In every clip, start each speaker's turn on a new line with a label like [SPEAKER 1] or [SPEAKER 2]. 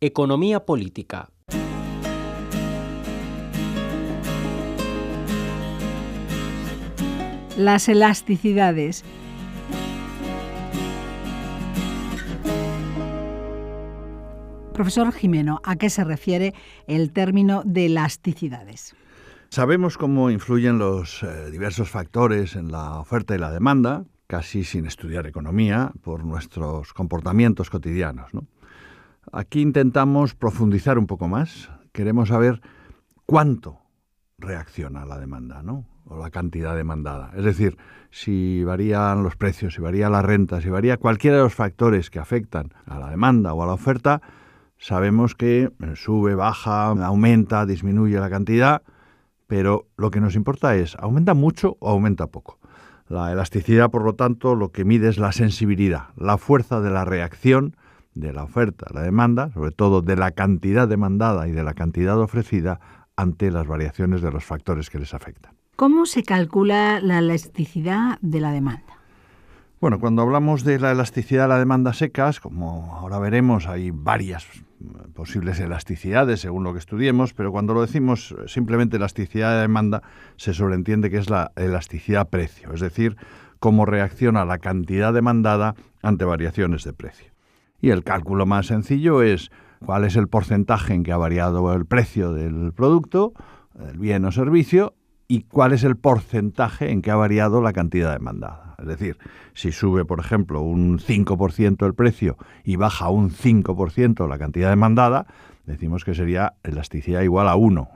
[SPEAKER 1] Economía política.
[SPEAKER 2] Las elasticidades. Profesor Gimeno, ¿a qué se refiere el término de elasticidades?
[SPEAKER 3] Sabemos cómo influyen los diversos factores en la oferta y la demanda, casi sin estudiar economía, por nuestros comportamientos cotidianos, ¿no? Aquí intentamos profundizar un poco más. Queremos saber cuánto reacciona la demanda, ¿no? O la cantidad demandada. Es decir, si varían los precios, si varía la renta, si varía cualquiera de los factores que afectan a la demanda o a la oferta, sabemos que sube, baja, aumenta, disminuye la cantidad, pero lo que nos importa es, ¿aumenta mucho o aumenta poco? La elasticidad, por lo tanto, lo que mide es la sensibilidad, la fuerza de la reacción de la oferta, la demanda, sobre todo de la cantidad demandada y de la cantidad ofrecida ante las variaciones de los factores que les afectan.
[SPEAKER 2] ¿Cómo se calcula la elasticidad de la demanda?
[SPEAKER 3] Bueno, cuando hablamos de la elasticidad de la demanda secas, como ahora veremos, hay varias posibles elasticidades según lo que estudiemos, pero cuando lo decimos simplemente elasticidad de demanda, se sobreentiende que es la elasticidad precio, es decir, cómo reacciona la cantidad demandada ante variaciones de precio. Y el cálculo más sencillo es cuál es el porcentaje en que ha variado el precio del producto, el bien o servicio, y cuál es el porcentaje en que ha variado la cantidad demandada. Es decir, si sube, por ejemplo, un 5% el precio y baja un 5% la cantidad demandada, decimos que sería elasticidad igual a 1.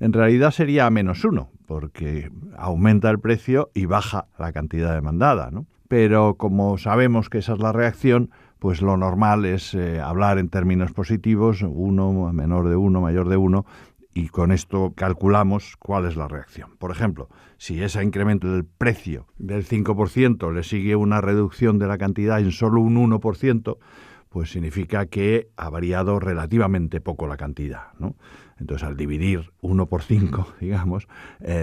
[SPEAKER 3] En realidad sería a menos 1, porque aumenta el precio y baja la cantidad demandada, ¿no? Pero como sabemos que esa es la reacción, pues lo normal es hablar en términos positivos, 1, menor de 1, mayor de 1, y con esto calculamos cuál es la reacción. Por ejemplo, si ese incremento del precio del 5% le sigue una reducción de la cantidad en solo un 1%, pues significa que ha variado relativamente poco la cantidad, ¿no? Entonces, al dividir 1 por 5, digamos,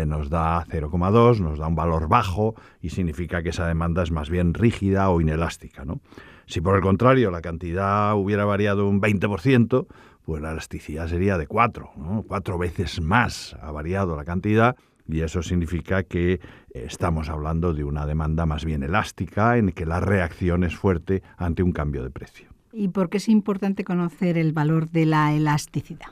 [SPEAKER 3] nos da 0,2, nos da un valor bajo y significa que esa demanda es más bien rígida o inelástica, ¿no? Si por el contrario la cantidad hubiera variado un 20%, pues la elasticidad sería de 4, ¿no? 4 veces más ha variado la cantidad y eso significa que estamos hablando de una demanda más bien elástica en que la reacción es fuerte ante un cambio de precio.
[SPEAKER 2] ¿Y por qué es importante conocer el valor de la elasticidad?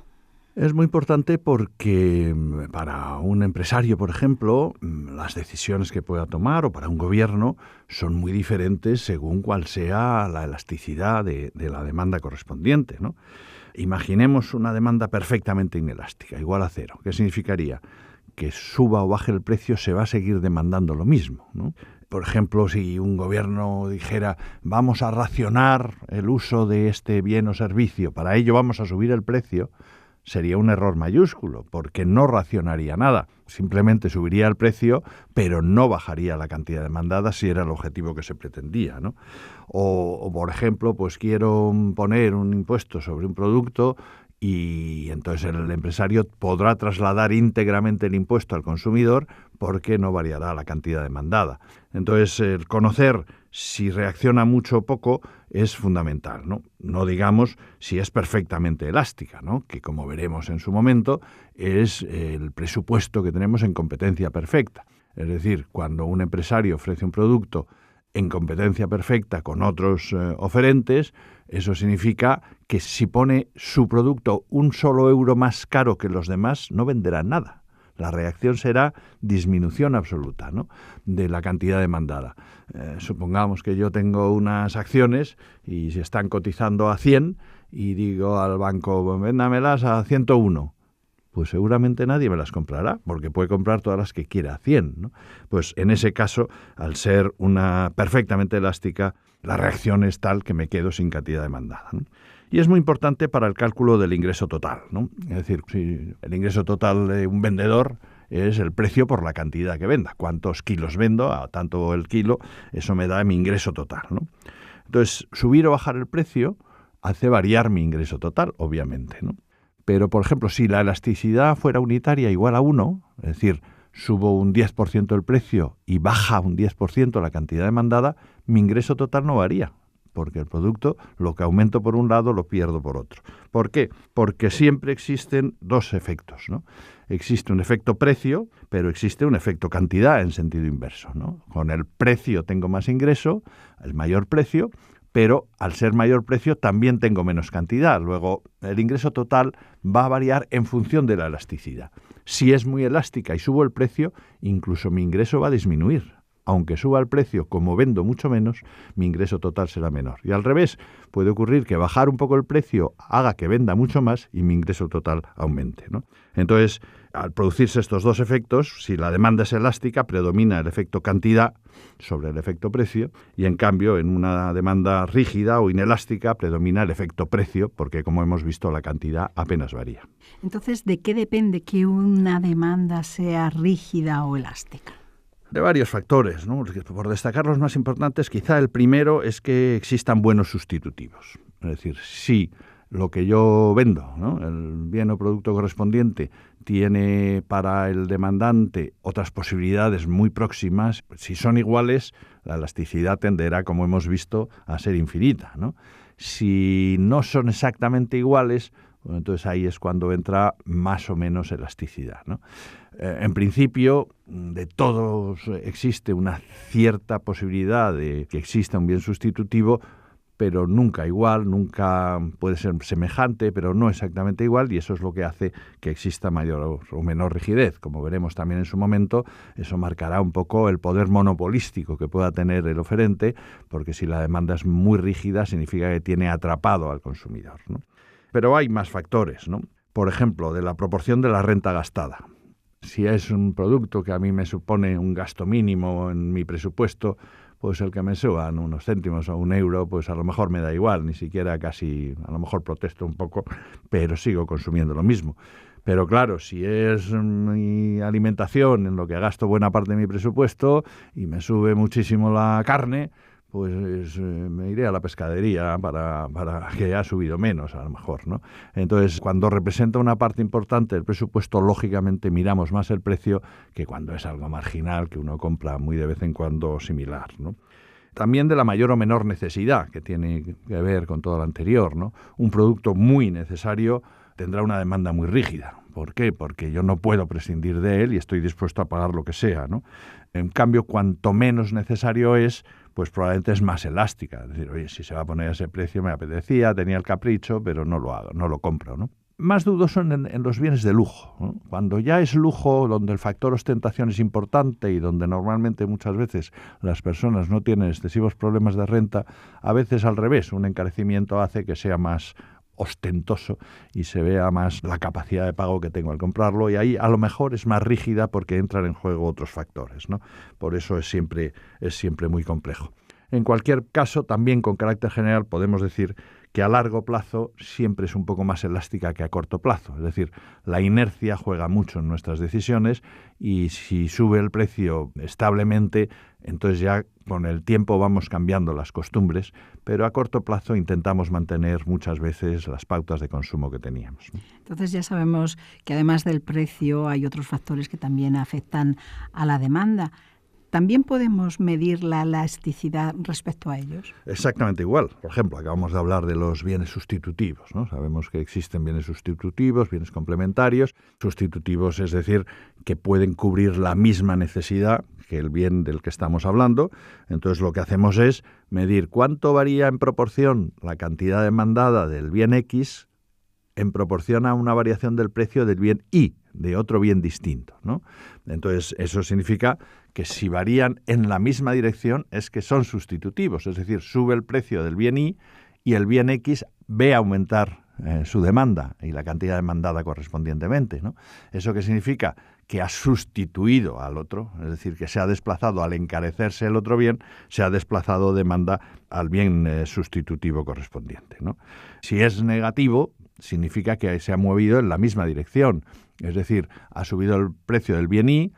[SPEAKER 3] Es muy importante porque para un empresario, por ejemplo, las decisiones que pueda tomar o para un gobierno son muy diferentes según cuál sea la elasticidad de la demanda correspondiente, ¿no? Imaginemos una demanda perfectamente inelástica, igual a 0. ¿Qué significaría? Que suba o baje el precio se va a seguir demandando lo mismo, ¿no? Por ejemplo, si un gobierno dijera vamos a racionar el uso de este bien o servicio, para ello vamos a subir el precio, sería un error mayúsculo, porque no racionaría nada. Simplemente subiría el precio, pero no bajaría la cantidad demandada si era el objetivo que se pretendía, ¿no? O por ejemplo, pues quiero poner un impuesto sobre un producto y entonces el empresario podrá trasladar íntegramente el impuesto al consumidor porque no variará la cantidad demandada. Entonces, el conocer si reacciona mucho o poco es fundamental, ¿no? No digamos si es perfectamente elástica, ¿no? Que como veremos en su momento es el presupuesto que tenemos en competencia perfecta. Es decir, cuando un empresario ofrece un producto en competencia perfecta con otros oferentes, eso significa que si pone su producto un solo euro más caro que los demás, no venderá nada. La reacción será disminución absoluta, ¿no?, de la cantidad demandada. Supongamos que yo tengo unas acciones y se están cotizando a 100 y digo al banco, véndamelas a 101. Pues seguramente nadie me las comprará, porque puede comprar todas las que quiera a 100, ¿no? Pues en ese caso, al ser una perfectamente elástica, la reacción es tal que me quedo sin cantidad demandada, ¿no? Y es muy importante para el cálculo del ingreso total, ¿no? Es decir, si el ingreso total de un vendedor es el precio por la cantidad que venda. Cuántos kilos vendo, a tanto el kilo, eso me da mi ingreso total, ¿no? Entonces, subir o bajar el precio hace variar mi ingreso total, obviamente, ¿no? Pero, por ejemplo, si la elasticidad fuera unitaria igual a 1, es decir, subo un 10% el precio y baja un 10% la cantidad demandada, mi ingreso total no varía, porque el producto, lo que aumento por un lado, lo pierdo por otro. ¿Por qué? Porque siempre existen dos efectos, ¿no? Existe un efecto precio, pero existe un efecto cantidad en sentido inverso, ¿no? Con el precio tengo más ingreso, el mayor precio, pero al ser mayor precio también tengo menos cantidad. Luego, el ingreso total va a variar en función de la elasticidad. Si es muy elástica y subo el precio, incluso mi ingreso va a disminuir. Aunque suba el precio, como vendo mucho menos, mi ingreso total será menor. Y al revés, puede ocurrir que bajar un poco el precio haga que venda mucho más y mi ingreso total aumente, ¿no? Entonces, al producirse estos dos efectos, si la demanda es elástica, predomina el efecto cantidad sobre el efecto precio, y en cambio, en una demanda rígida o inelástica, predomina el efecto precio, porque como hemos visto, la cantidad apenas varía.
[SPEAKER 2] Entonces, ¿de qué depende que una demanda sea rígida o elástica?
[SPEAKER 3] De varios factores, ¿no? Por destacar los más importantes, quizá el primero es que existan buenos sustitutivos. Es decir, si lo que yo vendo, ¿no?, el bien o producto correspondiente, tiene para el demandante otras posibilidades muy próximas, si son iguales, la elasticidad tenderá, como hemos visto, a ser infinita, ¿no? Si no son exactamente iguales, bueno, entonces ahí es cuando entra más o menos elasticidad, ¿no? En principio, de todos existe una cierta posibilidad de que exista un bien sustitutivo, pero nunca igual, nunca puede ser semejante, pero no exactamente igual, y eso es lo que hace que exista mayor o menor rigidez. Como veremos también en su momento, eso marcará un poco el poder monopolístico que pueda tener el oferente, porque si la demanda es muy rígida, significa que tiene atrapado al consumidor, ¿no? Pero hay más factores, ¿no? Por ejemplo, de la proporción de la renta gastada. Si es un producto que a mí me supone un gasto mínimo en mi presupuesto, pues el que me suban unos céntimos o un euro, pues a lo mejor me da igual, ni siquiera casi, a lo mejor protesto un poco, pero sigo consumiendo lo mismo. Pero claro, si es mi alimentación en lo que gasto buena parte de mi presupuesto y me sube muchísimo la carne, pues me iré a la pescadería para que haya subido menos, a lo mejor, ¿no? Entonces, cuando representa una parte importante del presupuesto, lógicamente miramos más el precio que cuando es algo marginal, que uno compra muy de vez en cuando similar, ¿no? También de la mayor o menor necesidad, que tiene que ver con todo lo anterior, ¿no? Un producto muy necesario tendrá una demanda muy rígida. ¿Por qué? Porque yo no puedo prescindir de él y estoy dispuesto a pagar lo que sea, ¿no? En cambio, cuanto menos necesario es, pues probablemente es más elástica. Es decir, oye, si se va a poner ese precio, me apetecía, tenía el capricho, pero no lo hago, no lo compro, ¿no? Más dudoso en los bienes de lujo, ¿no? Cuando ya es lujo, donde el factor ostentación es importante y donde normalmente muchas veces las personas no tienen excesivos problemas de renta, a veces al revés, un encarecimiento hace que sea más ostentoso y se vea más la capacidad de pago que tengo al comprarlo, y ahí a lo mejor es más rígida porque entran en juego otros factores, ¿no? Por eso es siempre muy complejo. En cualquier caso, también con carácter general podemos decir que a largo plazo siempre es un poco más elástica que a corto plazo. Es decir, la inercia juega mucho en nuestras decisiones y si sube el precio establemente, entonces ya con el tiempo vamos cambiando las costumbres, pero a corto plazo intentamos mantener muchas veces las pautas de consumo que teníamos.
[SPEAKER 2] Entonces ya sabemos que además del precio hay otros factores que también afectan a la demanda. ¿También podemos medir la elasticidad respecto a ellos?
[SPEAKER 3] Exactamente igual. Por ejemplo, acabamos de hablar de los bienes sustitutivos, ¿no? Sabemos que existen bienes sustitutivos, bienes complementarios. Sustitutivos, es decir, que pueden cubrir la misma necesidad que el bien del que estamos hablando. Entonces lo que hacemos es medir cuánto varía en proporción la cantidad demandada del bien X en proporción a una variación del precio del bien Y, de otro bien distinto, ¿no? Entonces, eso significa que si varían en la misma dirección es que son sustitutivos, es decir, sube el precio del bien Y y el bien X ve aumentar su demanda y la cantidad demandada correspondientemente, ¿no? ¿Eso qué significa? Que ha sustituido al otro, es decir, que se ha desplazado al encarecerse el otro bien, se ha desplazado demanda al bien sustitutivo correspondiente, ¿no? Si es negativo, significa que se ha movido en la misma dirección, es decir, ha subido el precio del bien Y,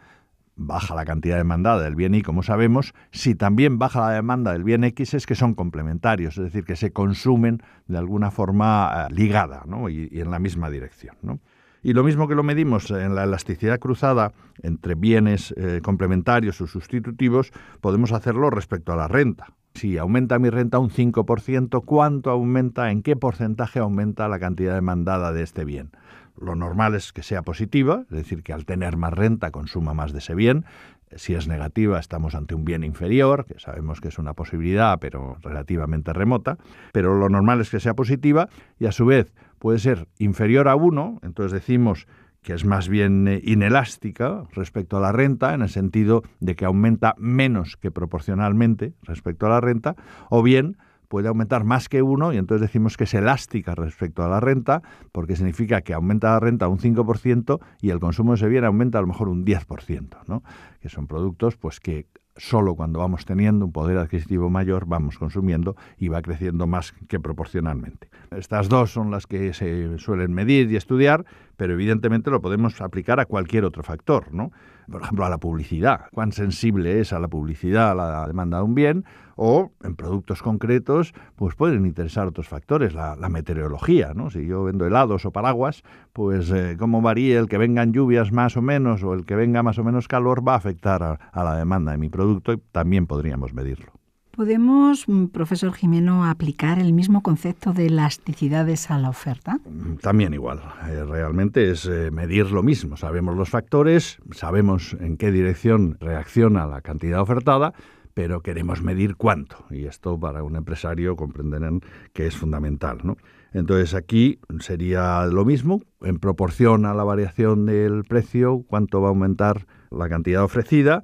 [SPEAKER 3] baja la cantidad demandada del bien Y, como sabemos. Si también baja la demanda del bien X es que son complementarios, es decir, que se consumen de alguna forma ligada, ¿no? y en la misma dirección, ¿no? Y lo mismo que lo medimos en la elasticidad cruzada entre bienes complementarios o sustitutivos, podemos hacerlo respecto a la renta. Si aumenta mi renta un 5%, ¿cuánto aumenta, en qué porcentaje aumenta la cantidad demandada de este bien? Lo normal es que sea positiva, es decir, que al tener más renta consuma más de ese bien. Si es negativa, estamos ante un bien inferior, que sabemos que es una posibilidad, pero relativamente remota. Pero lo normal es que sea positiva y a su vez puede ser inferior a 1, entonces decimos que es más bien inelástica respecto a la renta, en el sentido de que aumenta menos que proporcionalmente respecto a la renta, o bien puede aumentar más que 1 y entonces decimos que es elástica respecto a la renta, porque significa que aumenta la renta un 5% y el consumo de ese bien aumenta a lo mejor un 10%, ¿no? Que son productos pues que solo cuando vamos teniendo un poder adquisitivo mayor vamos consumiendo y va creciendo más que proporcionalmente. Estas dos son las que se suelen medir y estudiar, pero evidentemente lo podemos aplicar a cualquier otro factor, ¿no? Por ejemplo, a la publicidad. ¿Cuán sensible es a la publicidad, a la demanda de un bien? O en productos concretos, pues pueden interesar otros factores, la meteorología, ¿no? Si yo vendo helados o paraguas, pues cómo varíe el que vengan lluvias más o menos o el que venga más o menos calor va a afectar a la demanda de mi producto y también podríamos medirlo.
[SPEAKER 2] ¿Podemos, profesor Gimeno, aplicar el mismo concepto de elasticidades a la oferta?
[SPEAKER 3] También igual. Realmente es medir lo mismo. Sabemos los factores, sabemos en qué dirección reacciona la cantidad ofertada, pero queremos medir cuánto. Y esto para un empresario comprenderán que es fundamental, ¿no? Entonces aquí sería lo mismo, en proporción a la variación del precio, cuánto va a aumentar la cantidad ofrecida,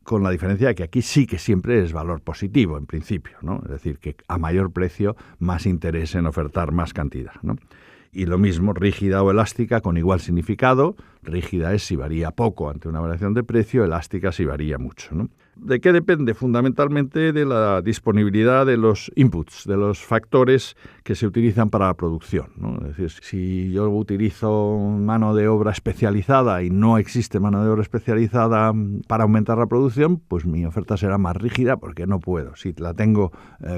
[SPEAKER 3] con la diferencia de que aquí sí que siempre es valor positivo, en principio, ¿no? Es decir, que a mayor precio, más interés en ofertar más cantidad, ¿no? Y lo mismo, rígida o elástica, con igual significado. Rígida es si varía poco ante una variación de precio, elástica si varía mucho, ¿no? ¿De qué depende? Fundamentalmente de la disponibilidad de los inputs, de los factores que se utilizan para la producción, ¿no? Es decir, si yo utilizo mano de obra especializada y no existe mano de obra especializada para aumentar la producción, pues mi oferta será más rígida porque no puedo. Si la tengo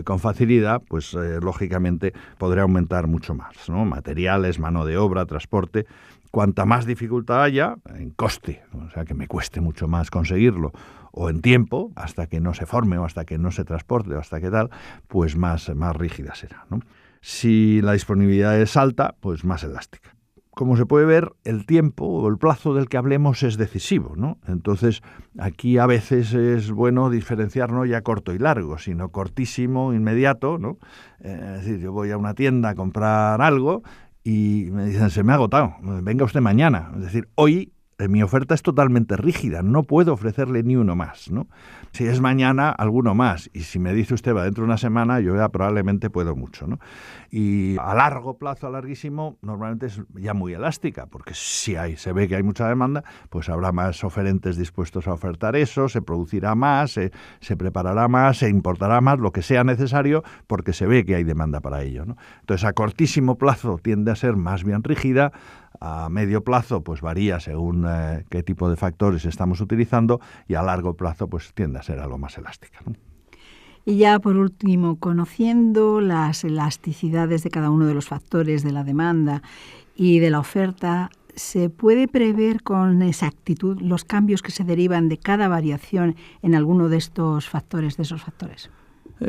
[SPEAKER 3] con facilidad, pues lógicamente podré aumentar mucho más, ¿no? Materiales, mano de obra, transporte. Cuanta más dificultad haya en coste, o sea, que me cueste mucho más conseguirlo, o en tiempo, hasta que no se forme o hasta que no se transporte o hasta que tal, pues más rígida será, ¿no? Si la disponibilidad es alta, pues más elástica. Como se puede ver, el tiempo o el plazo del que hablemos es decisivo, ¿no? Entonces, aquí a veces es bueno diferenciar no ya corto y largo, sino cortísimo, inmediato, ¿no? Es decir, yo voy a una tienda a comprar algo y me dicen, se me ha agotado, venga usted mañana. Es decir, hoy mi oferta es totalmente rígida, no puedo ofrecerle ni uno más, ¿no? Si es mañana, alguno más. Y si me dice usted va dentro de una semana, yo ya probablemente puedo mucho, ¿no? Y a largo plazo, a larguísimo, normalmente es ya muy elástica, porque si se ve que hay mucha demanda, pues habrá más oferentes dispuestos a ofertar eso, se producirá más, se preparará más, se importará más, lo que sea necesario, porque se ve que hay demanda para ello, ¿no? Entonces, a cortísimo plazo tiende a ser más bien rígida. A medio plazo pues varía según qué tipo de factores estamos utilizando y a largo plazo pues tiende a ser algo más elástica, ¿no?
[SPEAKER 2] Y ya por último, conociendo las elasticidades de cada uno de los factores de la demanda y de la oferta, ¿se puede prever con exactitud los cambios que se derivan de cada variación en alguno de estos factores, de esos factores?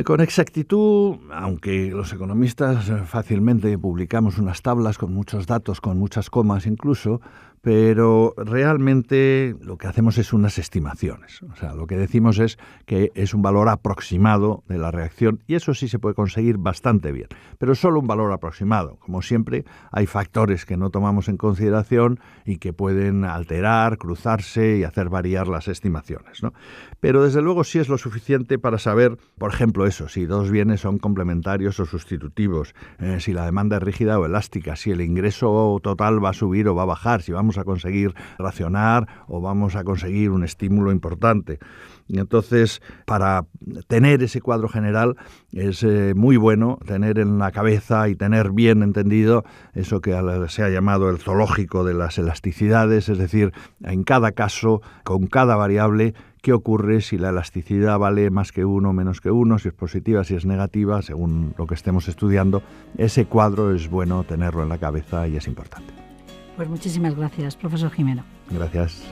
[SPEAKER 3] Con exactitud, aunque los economistas fácilmente publicamos unas tablas con muchos datos, con muchas comas incluso, pero realmente lo que hacemos es unas estimaciones. O sea, lo que decimos es que es un valor aproximado de la reacción y eso sí se puede conseguir bastante bien, pero solo un valor aproximado. Como siempre, hay factores que no tomamos en consideración y que pueden alterar, cruzarse y hacer variar las estimaciones, ¿no? Pero desde luego sí es lo suficiente para saber, por ejemplo, eso, si dos bienes son complementarios o sustitutivos, si la demanda es rígida o elástica, si el ingreso total va a subir o va a bajar, si vamos a conseguir racionar o vamos a conseguir un estímulo importante. Y entonces, para tener ese cuadro general es muy bueno tener en la cabeza y tener bien entendido eso que se ha llamado el zoológico de las elasticidades, es decir, en cada caso, con cada variable, qué ocurre si la elasticidad vale más que uno, menos que uno, si es positiva, si es negativa, según lo que estemos estudiando. Ese cuadro es bueno tenerlo en la cabeza y es importante.
[SPEAKER 2] Pues muchísimas gracias, profesor Gimeno.
[SPEAKER 3] Gracias.